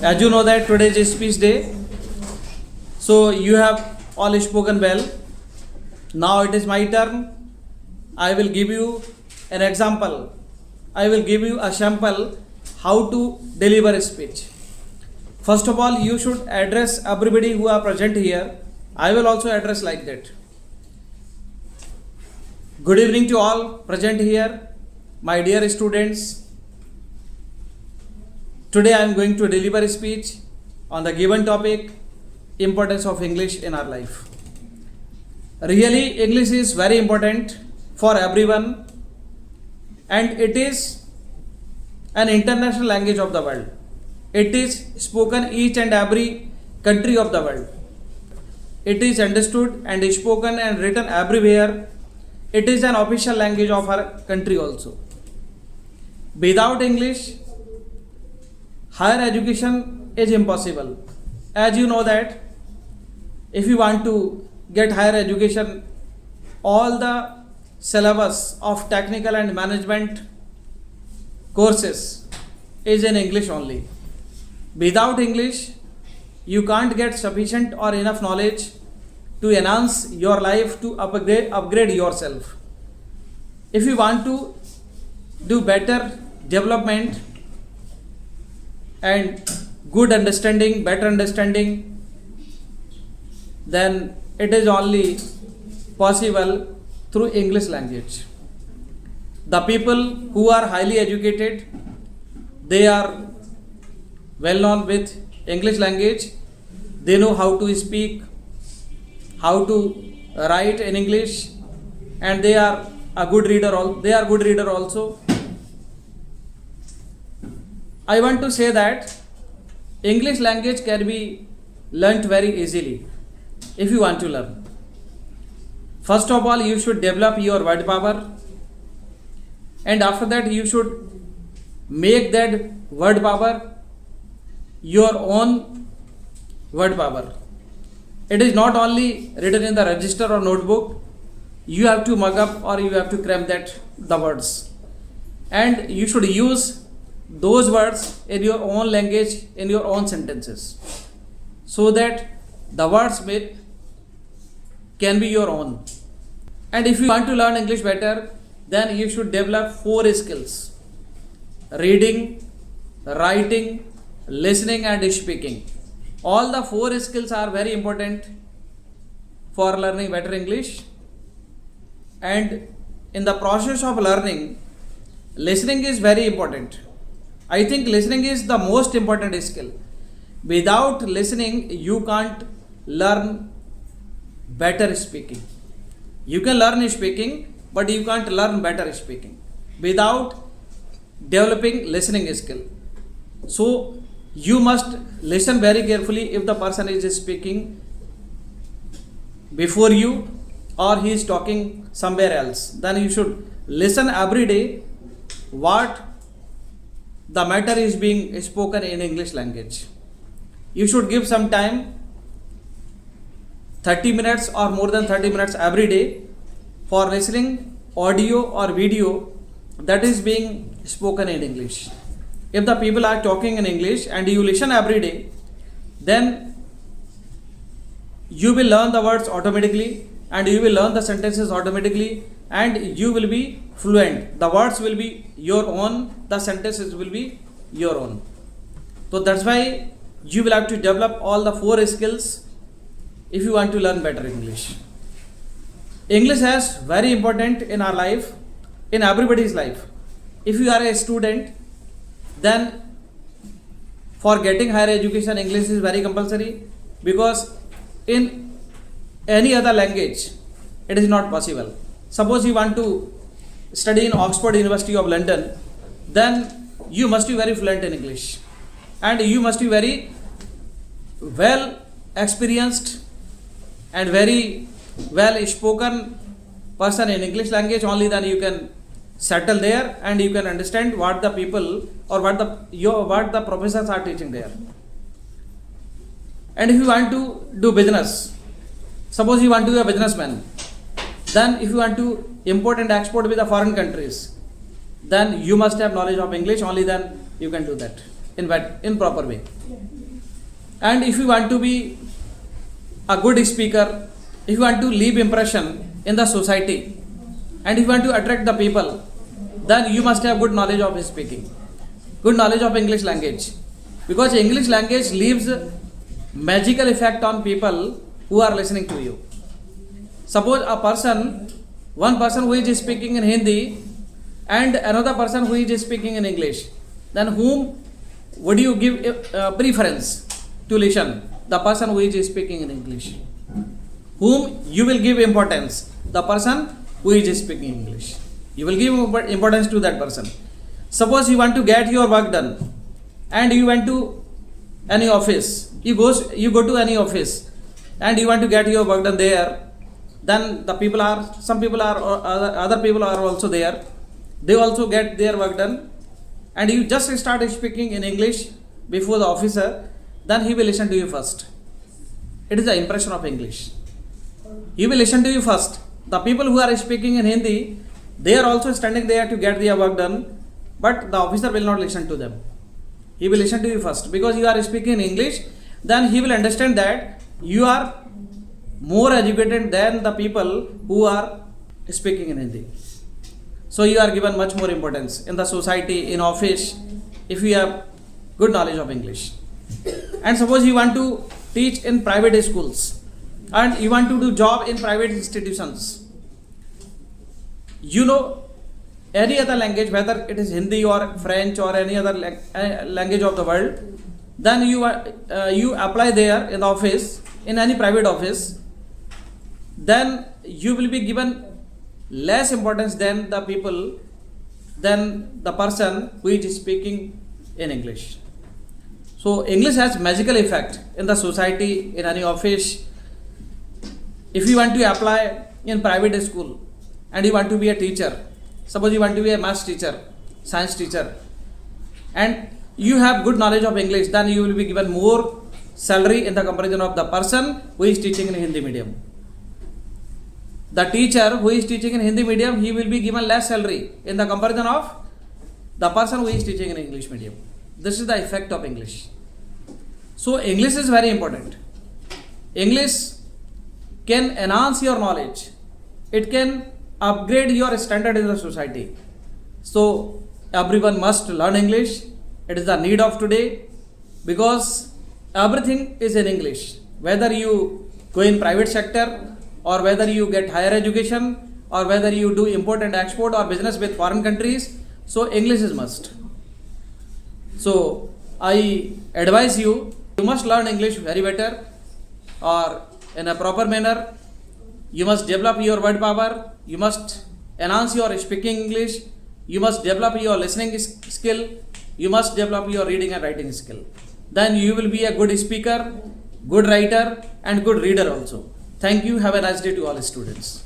As you know that today is speech day, so you have all spoken well. Now it is my turn. I will give you an example. I will give you a sample how to deliver a speech. First of all, you should address everybody who are present here. I will also address like that. Good evening to all present here, my dear students. Today I am going to deliver a speech on the given topic, importance of English in our life. Really, English is very important for everyone, and it is an international language of the world. It is spoken each and every country of the world. It is understood and spoken and written everywhere. It is an official language of our country also. Without English, higher education is impossible. As you know that if you want to get higher education, all the syllabus of technical and management courses is in English only. Without English, you can't get sufficient or enough knowledge to enhance your life, to upgrade yourself. If you want to do better development and good understanding, better understanding, then it is only possible through English language. The people who are highly educated, they are well known with English language. They know how to speak, how to write in English, and they are a good reader. They are good reader also. I want to say that English language can be learnt very easily if you want to learn. First of all, you should develop your word power, and after that you should make that word power your own word power. It is not only written in the register or notebook. You have to mug up or you have to cram the words, and you should use those words in your own language, in your own sentences, so that the words can be your own. And if you want to learn English better, then you should develop 4 skills: reading, writing, listening and speaking. All the 4 skills are very important for learning better English. And in the process of learning, listening is very important. I think listening is the most important skill. Without listening, you can't learn better speaking. You can learn speaking, but you can't learn better speaking without developing listening skill. So you must listen very carefully if the person is speaking before you or he is talking somewhere else. Then you should listen every day what the matter is being spoken in English language. You should give some time, 30 minutes or more than 30 minutes every day, for listening audio or video that is being spoken in English. If the people are talking in English and you listen every day, then you will learn the words automatically and you will learn the sentences automatically and you will be fluent. The words will be your own, the sentences will be your own. So that's why you will have to develop all the 4 skills if you want to learn better English. English is very important in our life, in everybody's life. If you are a student, then for getting higher education, English is very compulsory, because in any other language it is not possible. Suppose you want to study in Oxford University of London, then you must be very fluent in English and you must be very well experienced and very well spoken person in English language. Only then you can settle there and you can understand what the people or what the professors are teaching there. And if you want to do business, suppose you want to be a businessman, then if you want to import and export with the foreign countries, then you must have knowledge of English. Only then you can do that. in proper way. And if you want to be a good speaker, if you want to leave impression in the society, and if you want to attract the people, then you must have good knowledge of speaking, good knowledge of English language, because English language leaves magical effect on people who are listening to you. Suppose one person who is speaking in Hindi and another person who is speaking in English, then whom would you give preference to listen? The person who is speaking in English. Whom you will give importance? The person who is speaking English. You will give importance to that person. Suppose you want to get your work done and you went to any office. You go to any office and you want to get your work done there. Then other people are also there. They also get their work done, and you just start speaking in English before the officer, then he will listen to you first. It is the impression of English. He will listen to you first. The people who are speaking in Hindi, they are also standing there to get their work done, but the officer will not listen to them. He will listen to you first because you are speaking in English. Then he will understand that you are more educated than the people who are speaking in Hindi. So you are given much more importance in the society, in office, if you have good knowledge of English. And suppose you want to teach in private schools and you want to do job in private institutions. You know any other language, whether it is Hindi or French or any other language of the world, then you apply there in the office, in any private office, then you will be given less importance than the person who is speaking in English. So English has magical effect in the society, in any office. If you want to apply in private school and you want to be a teacher, suppose you want to be a maths teacher, science teacher, and you have good knowledge of English, then you will be given more salary in the comparison of the person who is teaching in Hindi medium. The teacher who is teaching in Hindi medium, he will be given less salary in the comparison of the person who is teaching in English medium. This is the effect of English. So English is very important. English can enhance your knowledge. It can upgrade your standard in the society. So everyone must learn English. It is the need of today because everything is in English. Whether you go in private sector, or whether you get higher education, or whether you do import and export or business with foreign countries, so English is must. So I advise you must learn English very better or in a proper manner. You must develop your word power, you must enhance your speaking English, you must develop your listening skill, you must develop your reading and writing skill. Then you will be a good speaker, good writer and good reader also. Thank you. Have a nice day to all students.